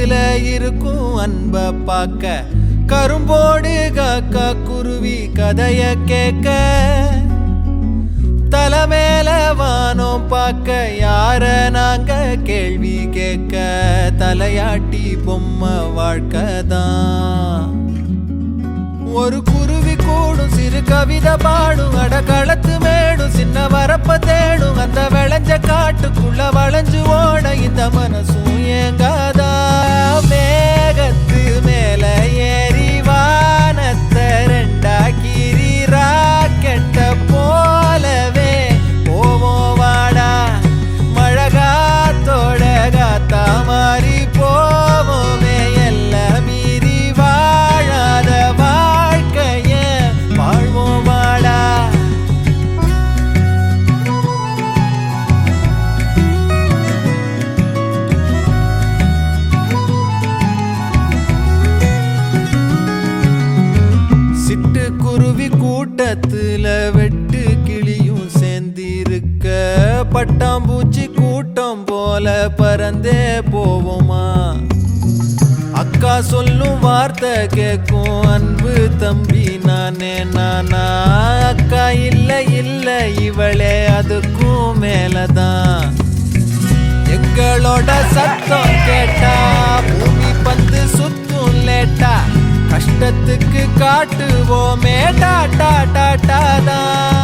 முகத்துல இருக்கும் அன்ப பார்க்க கரும்போடு காக்கா குருவி கதைய கேட்க தலைமேல வானம் பார்க்க யார நாங்க கேள்வி கேட்க தலையாட்டி பொம்மை வாழ்க்கைதான். ஒரு குருவி கூடும் சிறு கவிதை பாடும் அடகளத்து மேடும் சின்ன வரப்ப தேடும் அந்த விளைஞ்ச காட்டுக்குள்ள வளைஞ்சு ஓட இந்த மனசும் ஏங்காதா. மேகத்து மேல ஏறி வானத்தை ரெண்டா கீறி ராக்கெட்ட போலவே போவோம் வாடா மழகாத்தோட காத்தா மாறி போவோமே எல்லாம் மீறி வாழாத வாழ்க்கைய வாழ்வோம் வாடா. சிட்டுக்குருவி கூட்டத்துல வெட்டு கிளியும் சேர்ந்திருக்க பட்டாம்பூச்சி கூட்டம் போல பறந்தே போவோமா. அக்கா சொல்லும் வார்த்தை கேட்கும் அன்பு தம்பி நானே நானா. அக்கா இல்ல இல்ல இவளே அதுக்கும் மேலதான். எங்களோட சத்தம் கேட்டா பூமி பந்து சுத்தும் லேட்டா கஷ்டத்துக்கு காட்டுவோமே டாட்டா டாட்டா தான்.